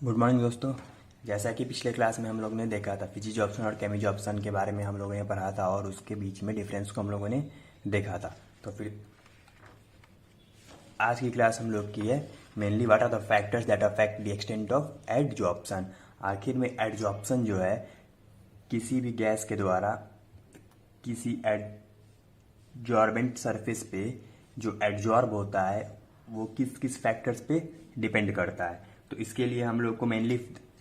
Good morning दोस्तों। जैसा कि पिछले क्लास में हम लोग ने देखा था फिजिजॉब्सन और केमिजॉब्सन के बारे में हम लोगों ने पढ़ा था और उसके बीच में डिफरेंस को हम लोगों ने देखा था। तो फिर आज की क्लास हम लोग की है mainly what are the factors that affect the extent of adsorption. आखिर में एडजॉर्प्शन जो है किसी भी गैस के द्वारा किसी एडजॉर्बेंट सरफेस पे जो एडजॉर्ब होता है वो किस किस फैक्टर्स पे डिपेंड करता है। तो इसके लिए हम लोग को mainly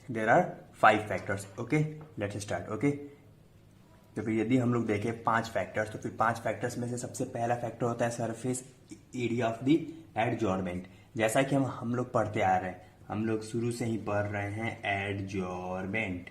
there are 5 factors. Okay, let's start. Okay, तो फिर यदि हम लोग देखें 5 फैक्टर्स, तो फिर 5 फैक्टर्स में से सबसे पहला फैक्टर होता है surface area of the adsorbent. जैसा कि हम लोग पढ़ते आ रहे हैं, हम लोग शुरू से ही पढ़ रहे हैं एडजॉर्बेंट।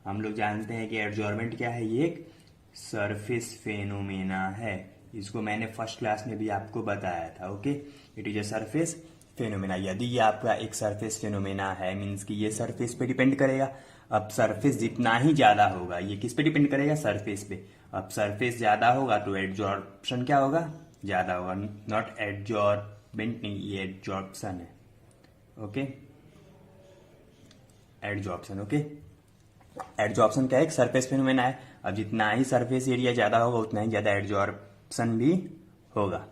हम लोग जानते हैं कि एडजॉर्बेंट क्या है, ये एक सरफेस फेनोमेना है। इसको मैंने फर्स्ट क्लास में भी आपको बताया था। Okay, it is a surface phenomena. यदि ये आपका एक सरफेस फेनोमेना है मीन्स कि ये सरफेस पे डिपेंड करेगा। अब सरफेस जितना ही ज्यादा होगा, ये किस पे डिपेंड करेगा, सरफेस पे। अब सरफेस ज्यादा होगा तो एडजॉर्प्शन क्या होगा, ज्यादा होगा। नॉट एडजॉर्बेंट नहीं, ये एडजॉर्प्शन है। Okay, adsorption. ओके, एडजॉर्प्शन क्या है, एक सरफेस फेनोमेना है। अब जितना ही सरफेस एरिया ज्यादा होगा उतना ही ज्यादा एडजॉर्प्शन भी होगा।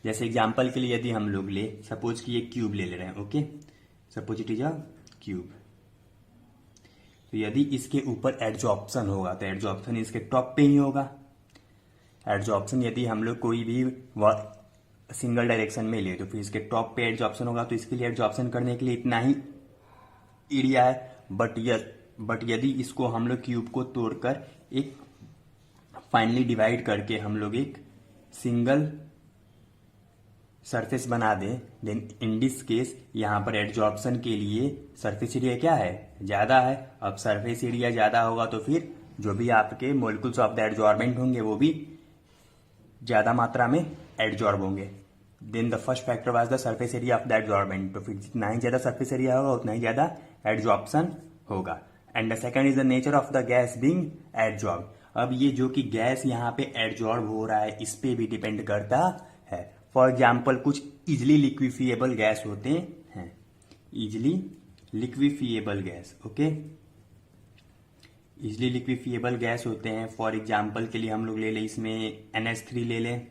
जैसे एग्जांपल के लिए यदि हम लोग ले सपोज कि ये क्यूब ले रहे हैं। Okay, suppose it is a cube. तो यदि इसके ऊपर एडजॉर्प्शन होगा तो एडजॉर्प्शन इसके टॉप पे ही होगा। एडजॉर्प्शन यदि हम लोग कोई भी सिंगल डायरेक्शन में ले तो फिर इसके टॉप पे एडजॉर्प्शन होगा। तो इसके लिए एडजॉर्प्शन करने के लिए इतना ही एरिया है। बट यदि इसको हम लोग क्यूब को तोड़कर एक फाइनली डिवाइड करके हम लोग एक सिंगल सरफेस बना दें, देन इन दिस केस यहां पर एडजॉर्प्शन के लिए सरफेस एरिया क्या है, ज्यादा है। अब सरफेस एरिया ज्यादा होगा तो फिर जो भी आपके मोलिक्यूल्स ऑफ द एडजॉर्बेंट होंगे वो भी ज्यादा मात्रा में एडजॉर्ब होंगे। Then the first factor was the surface area of the adsorbent. तो फिर जितना ही ज्यादा सरफेस एरिया होगा उतना ही ज्यादा एडजॉर्प्शन होगा। And the second is the nature of the gas being adsorb. अब ये जो कि गैस यहाँ पे एडजॉर्ब हो रहा है इस पे भी डिपेंड करता है। फॉर एग्जाम्पल कुछ इजिली लिक्विफिएबल गैस होते हैं, easily liquefiable gas. Okay, easily liquefiable gas होते हैं। फॉर एग्जाम्पल के लिए हम लोग ले लें इसमें NH3 ले लें।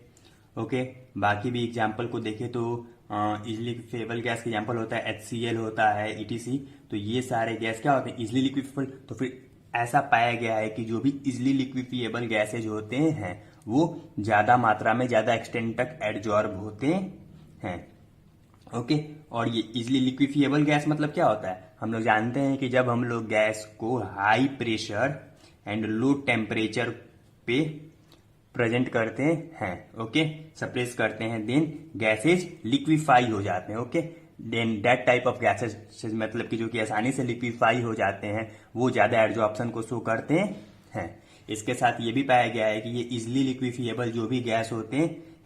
ओके, बाकी भी एग्जाम्पल को देखें तो इजिली लिक्विफिएबल गैस का एग्जाम्पल होता है HCl होता है, ETC। तो ये सारे गैस क्या होते हैं, इजिली लिक्विफिएबल। तो फिर ऐसा पाया गया है कि जो भी इजिली लिक्विफिएबल गैसेज होते हैं वो ज्यादा मात्रा में ज्यादा एक्सटेंट तक एडजॉर्ब होते हैं। ओके, और ये इजिली लिक्विफिएबल गैस मतलब क्या होता है, हम लोग जानते हैं कि जब हम लोग गैस को high pressure and low temperature पे प्रेजेंट करते हैं, ओके, सप्रेस करते हैं, देन गैसेज लिक्विफाई हो जाते हैं। Okay, then that type of gases मतलब कि जो कि आसानी से लिक्विफाई हो जाते हैं वो ज्यादा एडजॉर्प्शन को शो करते हैं। इसके साथ ये भी पाया गया है कि ये इजिली लिक्विफिएबल जो भी गैस होते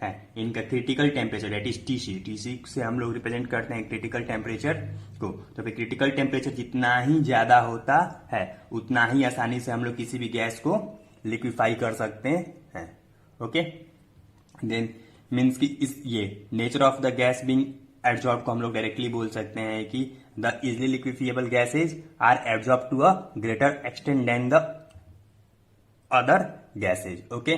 हैं इनका critical temperature that is TC से हम लोग रिप्रेजेंट करते हैं क्रिटिकल टेम्परेचर को। तो फिर क्रिटिकल टेम्परेचर जितना ही ज्यादा होता है उतना ही आसानी से हम लोग किसी भी गैस को लिक्विफाई कर सकते हैं। ओके, देन मीन्स कि इस ये nature of the gas being adsorb को हम लोग डायरेक्टली बोल सकते हैं कि the easily liquefiable gases are adsorb to a greater extent than the other gases. Okay,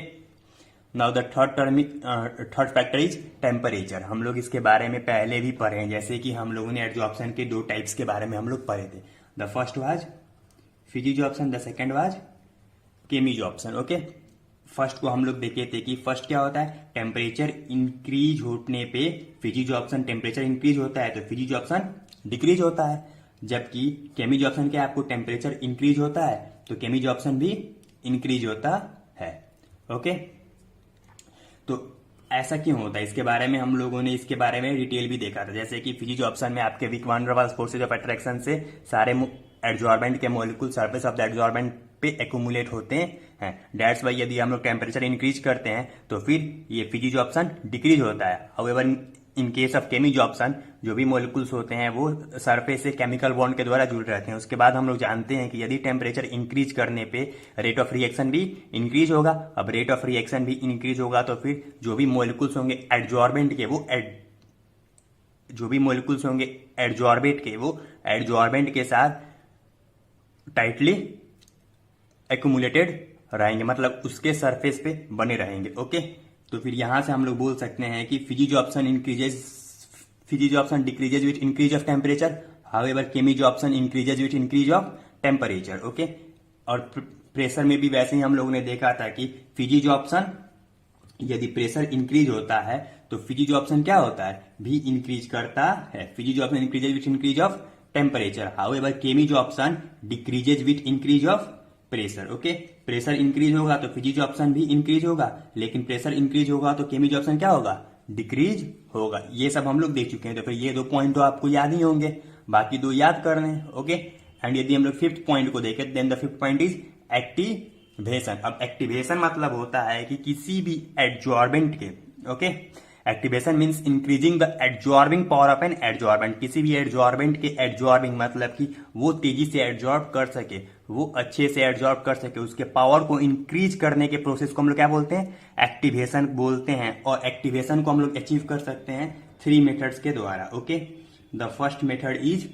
now the third factor is temperature. हम लोग इसके बारे में पहले भी पढ़े हैं, जैसे कि हम लोगों ने एडजॉर्प्शन के 2 टाइप्स के बारे में हम लोग पढ़े थे। The first was physisorption, the second was chemisorption. Okay, first को हम लोग देखे थे कि फर्स्ट क्या होता है, टेम्परेचर इंक्रीज होने पे फिजिजॉर्प्शन टेम्परेचर इंक्रीज होता है तो फिजिजॉर्प्शन डिक्रीज होता है। जबकि केमिजॉर्प्शन क्या, आपको टेम्परेचर इंक्रीज होता है तो केमिजॉर्प्शन भी इंक्रीज होता है। ओके, तो ऐसा क्यों होता है, इसके बारे में हम लोगों ने इसके बारे में डिटेल भी देखा था। जैसे कि फिजिजॉर्प्शन में आपके विक वन वाल फोर्सेज ऑफ अट्रैक्शन से सारे एडजॉर्बेंट के molecule surface of the adsorbent पे एक्यूमुलेट होते हैं। दैट्स वाई यदि हम लोग टेम्परेचर इंक्रीज करते हैं तो फिर ये फिजिजॉर्प्शन डिक्रीज होता है। हाउएवर इन केस ऑफ केमिजॉर्प्शन जो भी मॉलिक्यूल्स होते हैं वो सरफेस से केमिकल बॉन्ड के द्वारा जुड़ रहते हैं। उसके बाद हम लोग जानते हैं कि यदि टेम्परेचर इंक्रीज करने पे रेट ऑफ रिएक्शन भी इंक्रीज होगा। अब रेट ऑफ रिएक्शन भी इंक्रीज होगा तो फिर जो भी मॉलिक्यूल्स होंगे एडजॉर्बेंट के वो जो भी मोलिकुल्स होंगे एडजॉर्बेट के, वो एडजॉर्बेंट के साथ टाइटली एक्यूमुलेटेड रहेंगे, मतलब उसके सरफेस पे बने रहेंगे। ओके, तो फिर यहां से हम लोग बोल सकते हैं कि physisorption decreases with increase of temperature, however chemisorption increases with increase of temperature. Okay, और प्रेशर में भी वैसे ही हम लोगों ने देखा था कि फिजिजॉर्प्शन यदि प्रेशर इंक्रीज होता है तो फिजिजॉर्प्शन क्या होता है, भी इंक्रीज करता है। Physisorption increases with increase of temperature, however chemisorption decreases with increase of pressure. Okay, pressure increase होगा तो फिजिजॉर्प्शन भी इंक्रीज होगा, लेकिन प्रेशर इंक्रीज होगा तो केमिजॉर्प्शन क्या होगा, डिक्रीज होगा। ये सब हम लोग देख चुके हैं, तो फिर ये 2 पॉइंट तो आपको याद ही होंगे, बाकी 2 याद करने हैं। ओके, एंड यदि हम लोग 5th पॉइंट को देखें, then the 5th point is activation. अब एक्टिवेशन मतलब होता है कि किसी भी एडजॉर्बेंट के, okay, activation means increasing the adsorbing power of an adsorbent. किसी भी एडजॉर्बेंट के एडजॉर्बिंग मतलब कि वो तेजी से एडजॉर्ब कर सके, वो अच्छे से एडजॉर्ब कर सके, उसके पावर को इंक्रीज करने के प्रोसेस को हम लोग क्या बोलते हैं, एक्टिवेशन बोलते हैं। और एक्टिवेशन को हम लोग अचीव कर सकते हैं 3 मेथड्स के द्वारा। Okay, the first method is,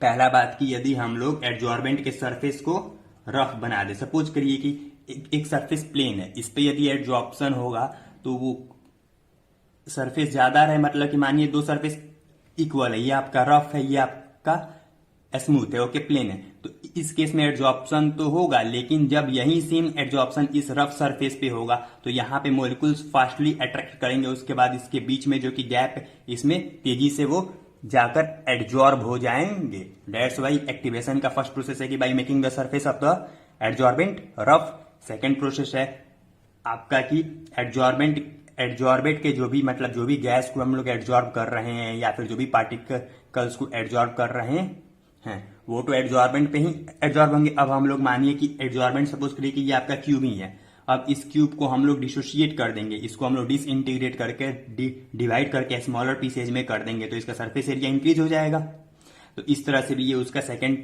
पहला बात की यदि हम लोग एडजॉर्बेंट के सरफेस को रफ बना दे, सपोज करिए कि एक सरफेस प्लेन है, इस पे यदि एडजॉर्प्शन होगा तो वो सरफेस ज्यादा रहे, मतलब कि मानिए 2 सरफेस इक्वल है, ये आपका रफ है, ये आपका स्मूथ है, ओके, प्लेन है, तो इस केस में एडजॉर्प्शन तो होगा, लेकिन जब यही सेम एडजॉर्प्शन इस रफ सरफेस पे होगा तो यहाँ पे मोलिकुल्स फास्टली अट्रैक्ट करेंगे, उसके बाद इसके बीच में जो कि गैप है इसमें तेजी से वो जाकर एडजॉर्ब हो जाएंगे। दैट्स वाई एक्टिवेशन का फर्स्ट प्रोसेस है कि by making the surface of the adsorbent rough. Second process है आपका कि एडजॉर्बेट के जो भी, मतलब जो भी गैस को हम लोग एडजॉर्ब कर रहे हैं या फिर जो भी पार्टिकल्स को एडजॉर्ब कर रहे हैं वो तो एडजॉर्बेंट पे ही एडजॉर्ब होंगे। अब हम लोग मानिए कि एडजॉर्बेंट सपोज करिए कि ये आपका क्यूब ही है, अब इस क्यूब को हम लोग डिसोशिएट कर देंगे, इसको हम लोग डिसइंटीग्रेट करके डिवाइड करके स्मॉलर पीसेज में कर देंगे, तो इसका सरफेस एरिया इंक्रीज हो जाएगा। तो इस तरह से भी ये उसका सेकेंड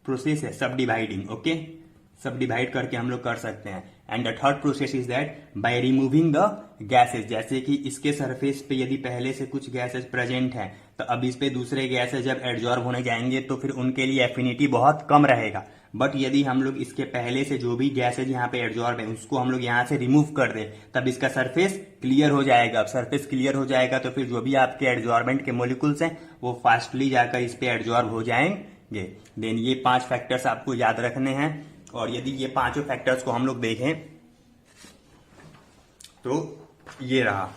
प्रोसेस है, सब डिवाइडिंग। ओके, सब डिवाइड करके हम लोग कर सकते हैं। And the third process is that by removing the gases, जैसे कि इसके सरफेस पे यदि पहले से कुछ गैसेज प्रेजेंट हैं तो अब इस पे दूसरे गैसेज जब एडजॉर्ब होने जाएंगे तो फिर उनके लिए एफिनिटी बहुत कम रहेगा। बट यदि हम लोग इसके पहले से जो भी गैसेज यहाँ पे एडजॉर्ब है उसको हम लोग यहाँ से रिमूव कर दे तब इसका सरफेस क्लियर हो जाएगा। अब सरफेस क्लियर हो जाएगा तो फिर जो भी आपके एडजॉर्बेंट के मोलिकुल्स हैं वो फास्टली जाकर इस पे एडजॉर्ब हो जाएंगे। देन ये 5 फैक्टर्स आपको याद रखने हैं, और यदि ये 5 फैक्टर्स को हम लोग देखें तो ये रहा।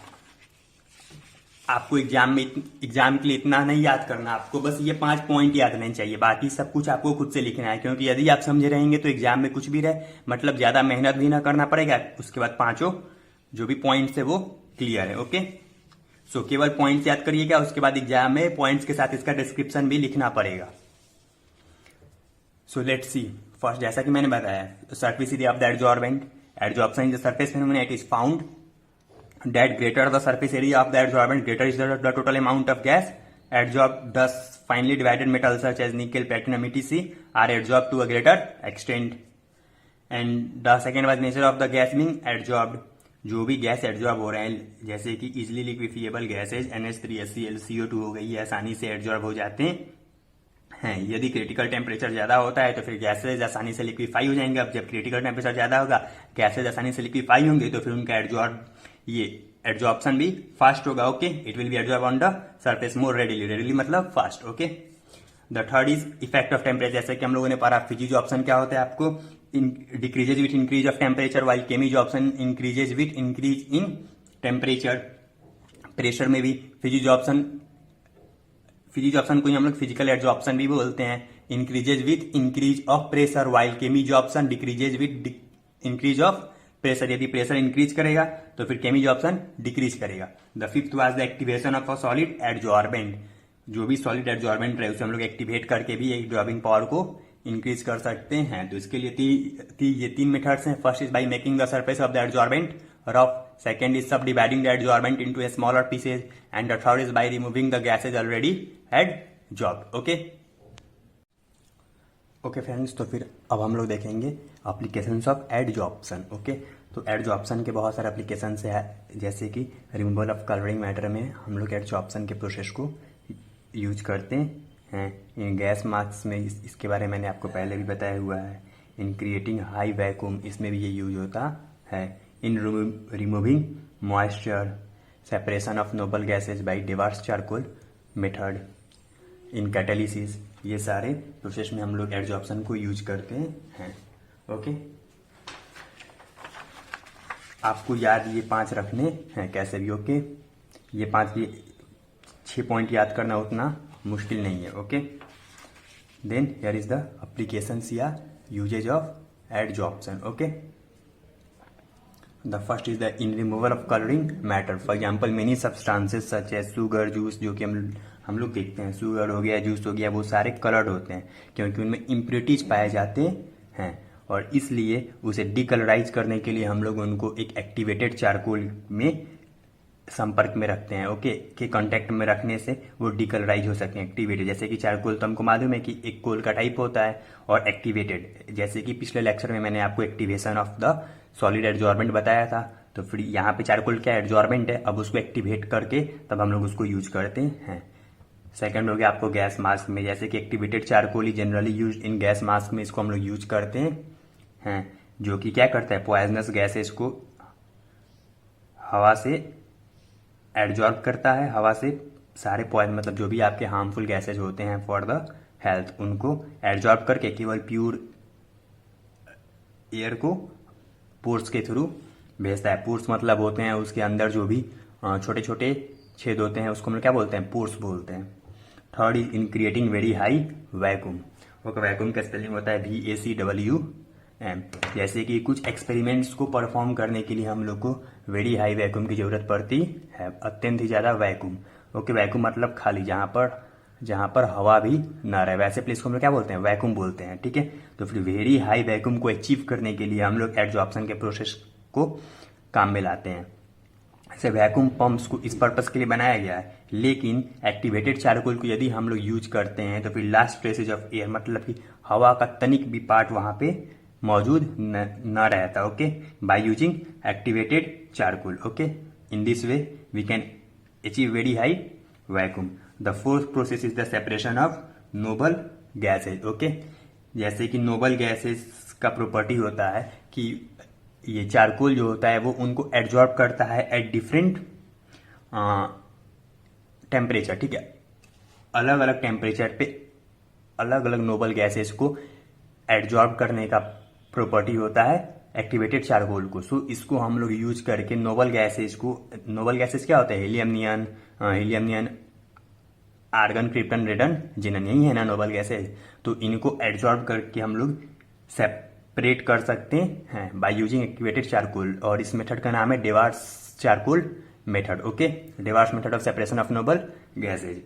आपको एग्जाम के लिए इतना नहीं याद करना, आपको बस ये 5 पॉइंट याद नहीं चाहिए, बाकी सब कुछ आपको खुद से लिखना है, क्योंकि यदि आप समझे रहेंगे तो एग्जाम में कुछ भी रहे, मतलब ज्यादा मेहनत भी ना करना पड़ेगा। उसके बाद 5 जो भी पॉइंट्स है वो क्लियर है। ओके, सो केवल पॉइंट्स याद करिएगा, उसके बाद एग्जाम में पॉइंट्स के साथ इसका डिस्क्रिप्शन भी लिखना पड़ेगा। सो लेट्स सी फर्स्ट, जैसा कि मैंने बताया, surface area of the adsorption in the surface phenomena, it is found that greater the surface area of the adsorbent, greater is the total amount of gas adsorbed. Thus finely divided metals such as nickel, platinum, etc. are adsorbed to a greater extent. And the second was nature of the gas being adsorbed. जो भी gas adsorb हो रहे हैं जैसे कि easily liquefiable gases NH3HCl CO2 हो गई, ये आसानी से एडजॉर्ब हो जाते हैं। यदि क्रिटिकल टेम्परेचर ज्यादा होता है तो फिर गैसेज आसानी से लिक्विफाई हो जाएंगे। अब जब क्रिटिकल टेम्परेचर ज्यादा होगा गैसेज आसानी से लिक्विफाई होंगे तो फिर उनका एडजॉर्प्शन भी फास्ट होगा। Okay, it will be adsorb on the surface more readily मतलब fast. Okay, the third is effect of temperature, जैसे कि हम लोगों ने पढ़ा फिजिजॉर्प्शन क्या होता है, आपको decreases with increase of temperature, while chemisorption increases with increase in temperature. Pressure में भी फिजिजॉर्प्शन को ही हम लोग फिजिकल एडजॉर्प्शन भी बोलते हैं, increases with increase of pressure, while chemisorption decreases with increase of pressure. यदि प्रेशर इंक्रीज करेगा तो फिर केमिजॉर्प्शन डिक्रीज करेगा। The fifth was the activation of a solid adsorbent, जो भी सॉलिड एडजॉर्बेंट रहे उसे हम लोग एक्टिवेट करके भी एडजॉर्बिंग पावर को इंक्रीज कर सकते हैं। तो इसके लिए ये 3 मेथड्स हैं। First is by making the surface of the adsorbent rough, second is subdividing the adsorbent into a smaller pieces, and the third is by removing the gases already adsorbed. Okay friends, तो फिर अब हम लोग देखेंगे applications of adsorption. Okay, तो adsorption के बहुत सारे एप्लीकेशंस है, जैसे कि रिमूवल ऑफ कलरिंग मैटर में हम लोग एडजॉर्प्शन के प्रोसेस को यूज करते हैं। इन गैस मास्क में इसके बारे में मैंने आपको पहले भी बताया हुआ है। इन क्रिएटिंग हाई वैक्यूम, इसमें भी ये यूज होता है। In removing moisture, separation of noble gases by Dewar's charcoal method, in catalysis, ये सारे प्रोसेस में हम लोग एडजॉर्प्शन को यूज करते हैं। ओके, आपको याद ये 5 रखने हैं कैसे भी। ओके, ये 6 पॉइंट याद करना उतना मुश्किल नहीं है। Okay, then here is the applications या uses of adsorption. Okay, the first is the in removal of colouring matter. For example many substances such as sugar, juice, जो कि हम लोग देखते हैं, शुगर हो गया, जूस हो गया, वो सारे कलर्ड होते हैं क्योंकि उनमें इम्प्योरिटीज पाए जाते हैं और इसलिए उसे डिकलराइज करने के लिए हम लोग उनको एक एक्टिवेटेड चारकोल में संपर्क में रखते हैं। ओके, के कांटेक्ट में रखने से वो डिकलराइज हो सकते हैं, एक्टिवेटेड। जैसे कि चारकोल तो हमको मालूम है कि एक कोल का टाइप होता है, और एक्टिवेटेड जैसे कि पिछले लेक्चर में मैंने आपको activation of the solid adsorbent बताया था। तो फिर यहाँ पे चारकोल क्या एडजॉर्बेंट है, अब उसको एक्टिवेट करके तब हम लोग उसको यूज करते हैं। सेकंड हो गया आपको गैस मास्क में, जैसे कि activated charcoal generally use in gas mask में, इसको हम लोग यूज करते हैं, जो कि क्या करता है, पॉइजनस गैसेस को हवा से एडजॉर्ब करता है। हवा से सारे पॉइजन, मतलब जो भी आपके हार्मफुल गैसेज होते हैं फॉर द हेल्थ, उनको एडजॉर्ब करके केवल प्योर एयर को पोर्स के थ्रू भेजता है। पोर्स मतलब होते हैं उसके अंदर जो भी छोटे छोटे छेद होते हैं, उसको हम लोग क्या बोलते हैं, पोर्स बोलते हैं। Third is in creating very high vacuum. Okay, vacuum का स्पेलिंग होता है VACWM। जैसे कि कुछ एक्सपेरिमेंट्स को परफॉर्म करने के लिए हम लोग को वेरी हाई वैक्यूम की जरूरत पड़ती है, अत्यंत ही ज्यादा वैक्यूम। ओके, वैक्यूम मतलब खाली, जहां पर हवा भी ना रहे, वैसे प्लेस को हम लोग क्या बोलते हैं, वैक्यूम बोलते हैं। ठीक है, तो फिर वेरी हाई वैक्यूम को अचीव करने के लिए हम लोग एडजॉर्प्शन के प्रोसेस को काम में लाते हैं। ऐसे वैक्यूम पंप्स को इस पर्पस के लिए बनाया गया है, लेकिन एक्टिवेटेड चारकोल को यदि हम लोग यूज करते हैं तो फिर लास्ट ट्रेसेज ऑफ एयर, मतलब कि हवा का तनिक भी पार्ट वहां पे मौजूद न रहता। Okay, by using activated charcoal. Okay, in this way we can achieve very high vacuum. The fourth process is the separation of noble gases. Okay, जैसे कि नोबल गैसेज का प्रॉपर्टी होता है कि ये चारकोल जो होता है वो उनको एब्जॉर्ब करता है एट डिफरेंट टेम्परेचर। ठीक है, अलग अलग टेम्परेचर पे अलग अलग नोबल गैसेस को एब्जॉर्ब करने का प्रॉपर्टी होता है एक्टिवेटेड चारकोल को। सो इसको हम लोग यूज करके नोबल गैसेस क्या होता है, helium neon argon, krypton, radon, xenon, यही है ना नोबल गैसेस। तो इनको एब्जॉर्ब करके हम लोग सेपरेट कर सकते हैं बाय यूजिंग एक्टिवेटेड चारकोल, और इस मेथड का नाम है Dewar's charcoal method. Okay, Dewar's method of separation of noble gases.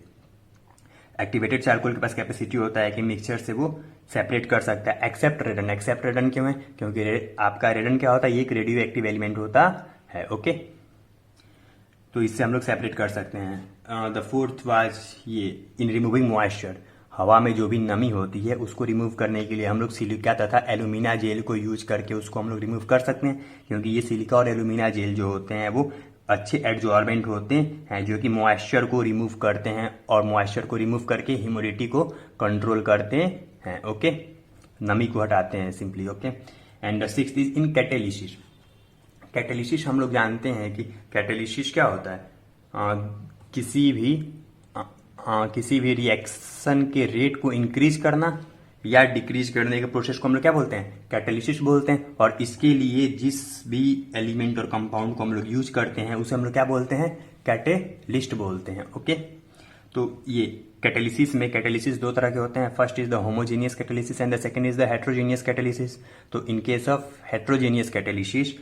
Activated charcoal के पास कैपेसिटी होता है कि मिक्सचर से वो सेपरेट कर सकता है, एक्सेप्ट रेडन। एक्सेप्ट रेडन क्यों है, क्योंकि आपका रेडन क्या होता है, ये एक रेडियो एक्टिव एलिमेंट होता है। ओके, तो इससे हम लोग सेपरेट कर सकते हैं। द फोर्थ वाज ये इन रिमूविंग मॉइस्चर। हवा में जो भी नमी होती है उसको रिमूव करने के लिए हम लोग सिलिका तथा एल्यूमिना जेल को यूज करके उसको हम लोग रिमूव कर सकते हैं, क्योंकि ये सिलिका और एल्यूमिना जेल जो होते हैं वो अच्छे एडजॉर्बेंट होते हैं जो कि मॉइस्चर को रिमूव करते हैं, और मॉइस्चर को रिमूव करके ह्यूमिडिटी को कंट्रोल करते हैं। ओके, नमी को हटाते हैं simply. Okay, and the sixth is in catalysis. Catalysis हम लोग जानते हैं कि कैटेलिसिस क्या होता है, किसी भी रिएक्शन के रेट को इंक्रीज करना या डिक्रीज करने के प्रोसेस को हम लोग क्या बोलते हैं, कैटेलिसिस बोलते हैं। और इसके लिए जिस भी एलिमेंट और कंपाउंड को हम लोग यूज करते हैं उसे हम लोग क्या बोलते हैं, कैटेलिस्ट बोलते हैं। ओके, तो ये कैटेलिसिस दो तरह के होते हैं। First is the homogeneous catalysis and the second is the heterogeneous catalysis. तो in case of heterogeneous catalysis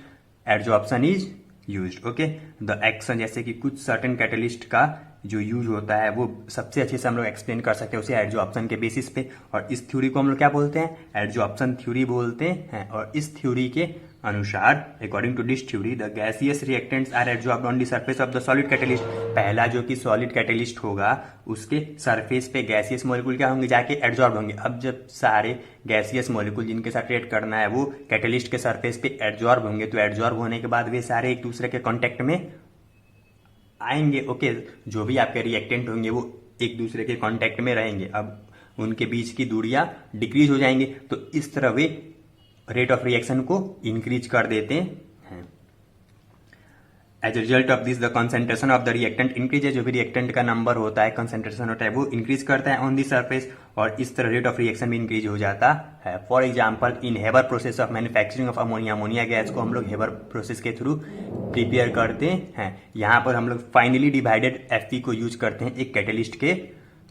adsorption is used. Okay, the action, जैसे कि कुछ सर्टेन कैटेलिस्ट का जो यूज होता है वो सबसे अच्छे से हम लोग एक्सप्लेन कर सकते हैं उसे एडजॉर्प्शन के बेसिस पे, और इस थ्योरी को हम लोग क्या बोलते हैं, एडजॉर्प्शन थ्योरी बोलते हैं। और इस थ्योरी के अनुसार, according to this theory, the gaseous reactants are adsorbed on the surface of the solid catalyst. पहला जो कि सॉलिड कैटेलिस्ट होगा उसके सरफेस पे गैसियस मॉलिक्यूल क्या होंगे, जाके एडजॉर्ब होंगे। अब जब सारे गैसियस मॉलिक्यूल जिनके साथ रिएक्ट करना है वो कैटेलिस्ट के सरफेस पे एडजॉर्ब होंगे, तो एडजॉर्ब होने के बाद वे सारे एक दूसरे के कॉन्टेक्ट में आएंगे। ओके, जो भी आपके रिएक्टेंट होंगे वो एक दूसरे के कांटेक्ट में रहेंगे, अब उनके बीच की दूरियां डिक्रीज हो जाएंगे, तो इस तरह वे रेट ऑफ रिएक्शन को इंक्रीज कर देते हैं। As a result of this the concentration of the reactant increases, जो भी रिएक्टेंट का नंबर होता है, कंसेंट्रेशन होता है, वो इंक्रीज करता है ऑन दी सरफेस, और इस तरह रेट ऑफ रिएक्शन भी इंक्रीज हो जाता है। For example in Haber process of manufacturing of ammonia, ammonia gas को हम लोग हेबर प्रोसेस के थ्रू प्रिपेयर करते हैं। यहाँ पर हम लोग फाइनली डिवाइडेड Fe को यूज करते हैं एक कैटेलिस्ट के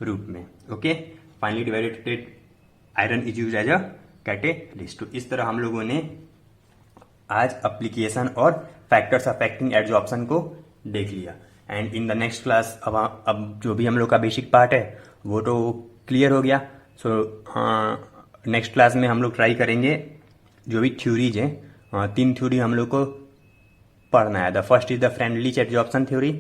रूप में। Okay, finally divided iron is use as a catalyst. तो इस तरह हम लोगों ने आज एप्लीकेशन और फैक्टर्स अफेक्टिंग एडजॉर्प्शन को देख लिया। And in the next class अब जो भी हम लोग का बेसिक पार्ट है वो तो क्लियर हो गया। सो नेक्स्ट क्लास में हम लोग ट्राई करेंगे जो भी थ्योरीज हैं, 3 थ्योरी हम लोग को पढ़ना है। The first is the Freundlich adsorption theory,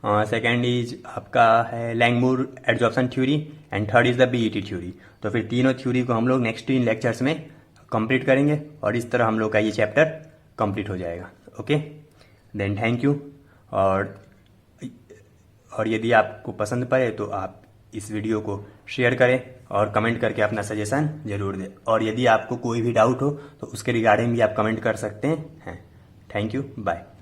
second is आपका है Langmuir adsorption theory, and third is the BET theory. तो फिर तीनों थ्योरी को हम लोग नेक्स्ट 3 लेक्चर्स में कंप्लीट करेंगे, और इस तरह हम लोग का ये चैप्टर कंप्लीट हो जाएगा। Okay, then thank you. और यदि आपको पसंद पड़े तो आप इस वीडियो को शेयर करें और कमेंट करके अपना सजेशन जरूर दें, और यदि आपको कोई भी डाउट हो तो उसके रिगार्डिंग भी आप कमेंट कर सकते हैं। Thank you, bye.